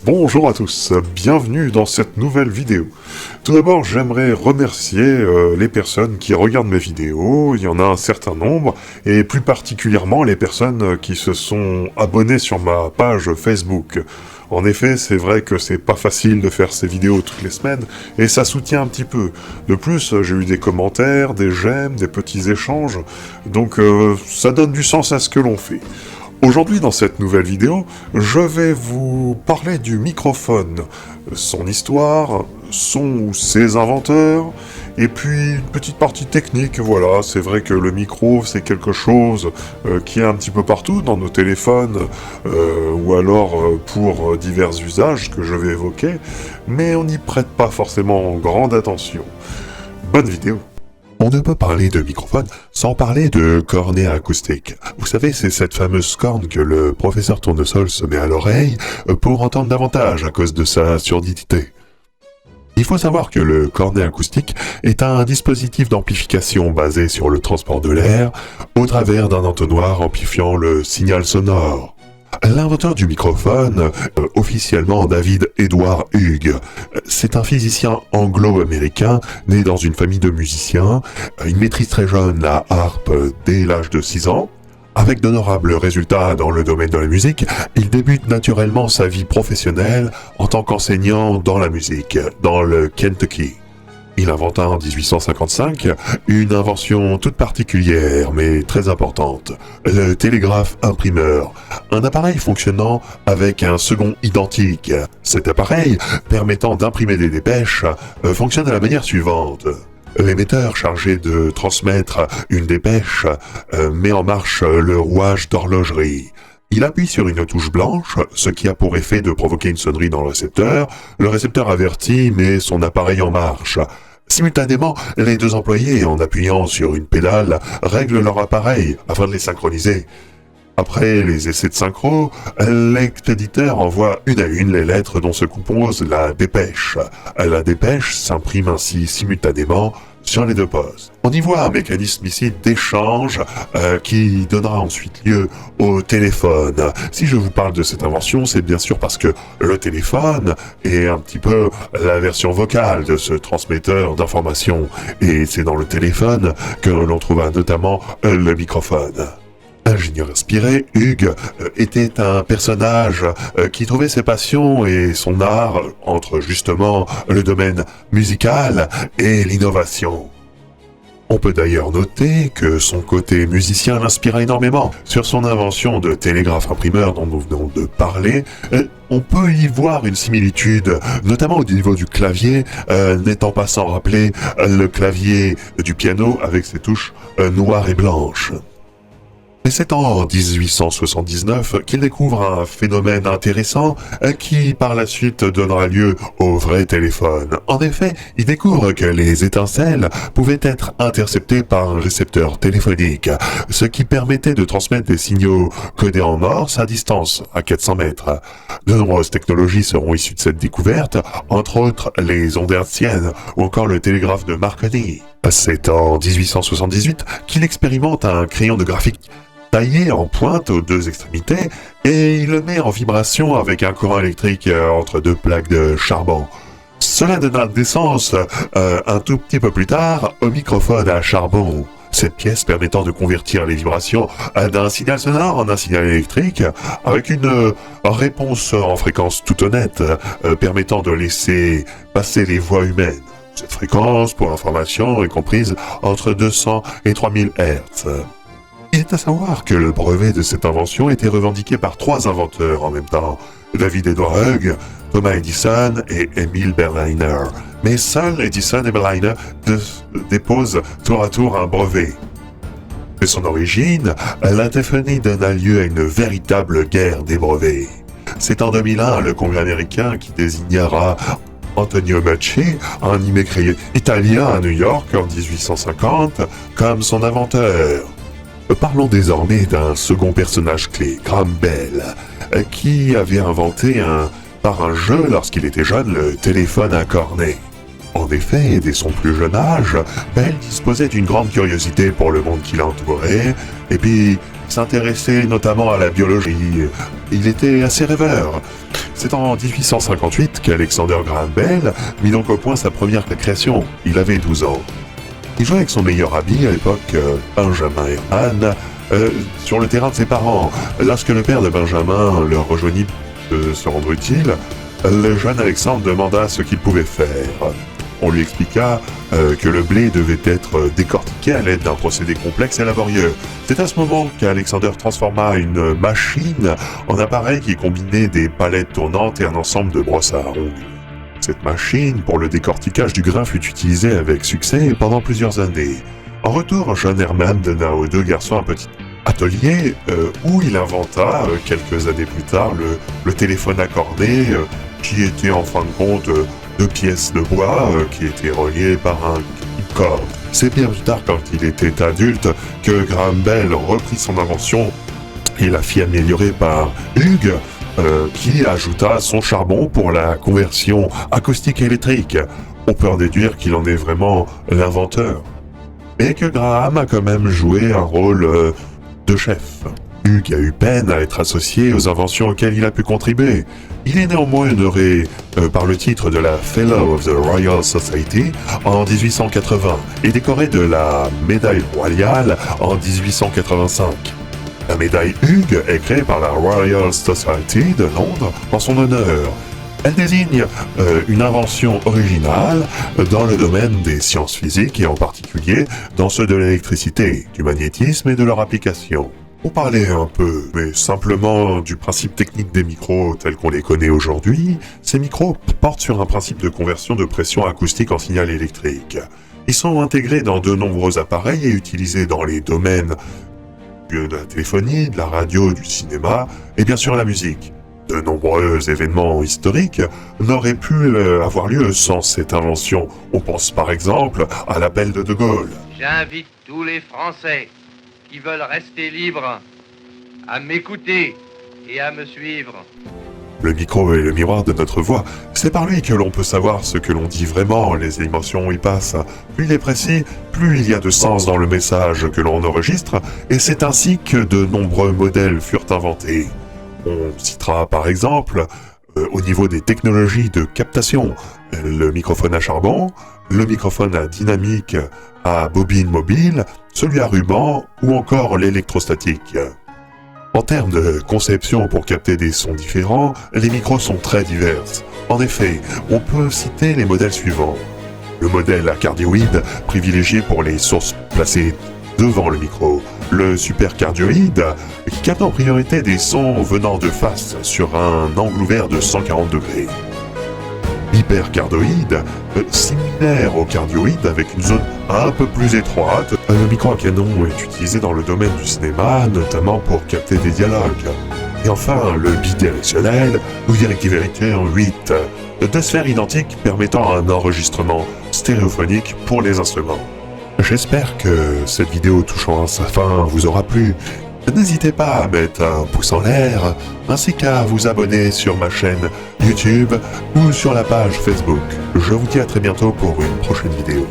Bonjour à tous, bienvenue dans cette nouvelle vidéo. Tout d'abord, j'aimerais remercier les personnes qui regardent mes vidéos, il y en a un certain nombre, et plus particulièrement les personnes qui se sont abonnées sur ma page Facebook. En effet, c'est vrai que c'est pas facile de faire ces vidéos toutes les semaines, et ça soutient un petit peu. De plus, j'ai eu des commentaires, des j'aime, des petits échanges, donc ça donne du sens à ce que l'on fait. Aujourd'hui, dans cette nouvelle vidéo, je vais vous parler du microphone, son histoire, son ou ses inventeurs, et puis une petite partie technique, voilà, c'est vrai que le micro, c'est quelque chose qui est un petit peu partout dans nos téléphones, ou alors pour divers usages que je vais évoquer, mais on n'y prête pas forcément grande attention. Bonne vidéo! On ne peut parler de microphone sans parler de cornée acoustique. Vous savez, c'est cette fameuse corne que le professeur Tournesol se met à l'oreille pour entendre davantage à cause de sa surdité. Il faut savoir que le cornet acoustique est un dispositif d'amplification basé sur le transport de l'air au travers d'un entonnoir amplifiant le signal sonore. L'inventeur du microphone, officiellement David Edward Hughes, c'est un physicien anglo-américain né dans une famille de musiciens. Il maîtrise très jeune la harpe dès l'âge de 6 ans. Avec d'honorables résultats dans le domaine de la musique, il débute naturellement sa vie professionnelle en tant qu'enseignant dans la musique, dans le Kentucky. Il inventa en 1855 une invention toute particulière mais très importante, le télégraphe imprimeur, un appareil fonctionnant avec un second identique. Cet appareil, permettant d'imprimer des dépêches, fonctionne de la manière suivante. L'émetteur chargé de transmettre une dépêche met en marche le rouage d'horlogerie. Il appuie sur une touche blanche, ce qui a pour effet de provoquer une sonnerie dans le récepteur. Le récepteur averti met son appareil en marche. Simultanément, les deux employés, en appuyant sur une pédale, règlent leur appareil afin de les synchroniser. Après les essais de synchro, l'expéditeur envoie une à une les lettres dont se compose la dépêche. La dépêche s'imprime ainsi simultanément sur les deux postes. On y voit un mécanisme ici d'échange qui donnera ensuite lieu au téléphone. Si je vous parle de cette invention, c'est bien sûr parce que le téléphone est un petit peu la version vocale de ce transmetteur d'informations. Et c'est dans le téléphone que l'on trouve notamment le microphone. Ingénieur inspiré, Hughes était un personnage qui trouvait ses passions et son art entre justement le domaine musical et l'innovation. On peut d'ailleurs noter que son côté musicien l'inspira énormément. Sur son invention de télégraphe imprimeur dont nous venons de parler, on peut y voir une similitude, notamment au niveau du clavier, n'étant pas sans rappeler le clavier du piano avec ses touches noires et blanches. Et c'est en 1879 qu'il découvre un phénomène intéressant qui par la suite donnera lieu au vrai téléphone. En effet, il découvre que les étincelles pouvaient être interceptées par un récepteur téléphonique, ce qui permettait de transmettre des signaux codés en morse à distance, à 400 mètres. De nombreuses technologies seront issues de cette découverte, entre autres les ondes hertziennes ou encore le télégraphe de Marconi. C'est en 1878 qu'il expérimente un crayon de graphite taillé en pointe aux deux extrémités et il le met en vibration avec un courant électrique entre deux plaques de charbon. Cela donna naissance un tout petit peu plus tard au microphone à charbon. Cette pièce permettant de convertir les vibrations d'un signal sonore en un signal électrique avec une réponse en fréquence tout honnête permettant de laisser passer les voix humaines. Cette fréquence, pour information, est comprise entre 200 et 3000 Hz. Il est à savoir que le brevet de cette invention était revendiqué par 3 inventeurs en même temps, David Edward Hughes, Thomas Edison et Emil Berliner. Mais seuls Edison et Berliner déposent tour à tour un brevet. De son origine, la téléphonie donna lieu à une véritable guerre des brevets. C'est en 2001 le Congrès américain qui désignera Antonio Meucci, un immigré italien à New York en 1850, comme son inventeur. Parlons désormais d'un second personnage clé, Graham Bell, qui avait inventé par un jeu lorsqu'il était jeune le téléphone à cornet. En effet, dès son plus jeune âge, Bell disposait d'une grande curiosité pour le monde qui l'entourait, et puis s'intéressait notamment à la biologie. Il était assez rêveur. C'est en 1858 qu'Alexander Graham Bell mit donc au point sa première création. Il avait 12 ans. Il jouait avec son meilleur ami à l'époque, Benjamin et Anne, sur le terrain de ses parents. Lorsque le père de Benjamin leur rejoignit de se rendre utile, le jeune Alexandre demanda ce qu'il pouvait faire. On lui expliqua que le blé devait être décortiqué à l'aide d'un procédé complexe et laborieux. C'est à ce moment qu'Alexander transforma une machine en appareil qui combinait des palettes tournantes et un ensemble de brosses à ongles. Cette machine pour le décortiquage du grain fut utilisée avec succès pendant plusieurs années. En retour, John Herman donna aux deux garçons un petit atelier où il inventa, quelques années plus tard, le téléphone accordé, qui était en fin de compte deux pièces de bois qui étaient reliées par une corde. C'est bien plus tard, quand il était adulte, que Graham Bell reprit son invention et la fit améliorer par Hughes, qui ajouta son charbon pour la conversion acoustique-électrique. On peut en déduire qu'il en est vraiment l'inventeur. Mais que Graham a quand même joué un rôle de chef. Hughes a eu peine à être associé aux inventions auxquelles il a pu contribuer. Il est néanmoins honoré par le titre de la Fellow of the Royal Society en 1880 et décoré de la médaille royale en 1885. La médaille Hughes est créée par la Royal Society de Londres en son honneur. Elle désigne une invention originale dans le domaine des sciences physiques et en particulier dans ceux de l'électricité, du magnétisme et de leur application. On parlait un peu, mais simplement du principe technique des micros tels qu'on les connaît aujourd'hui. Ces micros portent sur un principe de conversion de pression acoustique en signal électrique. Ils sont intégrés dans de nombreux appareils et utilisés dans les domaines de la téléphonie, de la radio, du cinéma et bien sûr la musique. De nombreux événements historiques n'auraient pu avoir lieu sans cette invention. On pense par exemple à l'appel de Gaulle. J'invite tous les Français qui veulent rester libres à m'écouter et à me suivre. Le micro est le miroir de notre voix. C'est par lui que l'on peut savoir ce que l'on dit vraiment, les émotions y passent. Plus il est précis, plus il y a de sens dans le message que l'on enregistre, et c'est ainsi que de nombreux modèles furent inventés. On citera par exemple, au niveau des technologies de captation, le microphone à charbon, le microphone à dynamique à bobine mobile, celui à ruban ou encore l'électrostatique. En termes de conception pour capter des sons différents, les micros sont très divers. En effet, on peut citer les modèles suivants. Le modèle à cardioïde, privilégié pour les sources placées devant le micro. Le supercardioïde, qui capte en priorité des sons venant de face sur un angle ouvert de 140 degrés. L'hypercardioïde, similaire au cardioïde avec une zone un peu plus étroite. Le micro à canon est utilisé dans le domaine du cinéma, notamment pour capter des dialogues. Et enfin, le bidirectionnel, ou directivité en 8, deux sphères identiques permettant un enregistrement stéréophonique pour les instruments. J'espère que cette vidéo touchant à sa fin vous aura plu. N'hésitez pas à mettre un pouce en l'air, ainsi qu'à vous abonner sur ma chaîne YouTube ou sur la page Facebook. Je vous dis à très bientôt pour une prochaine vidéo.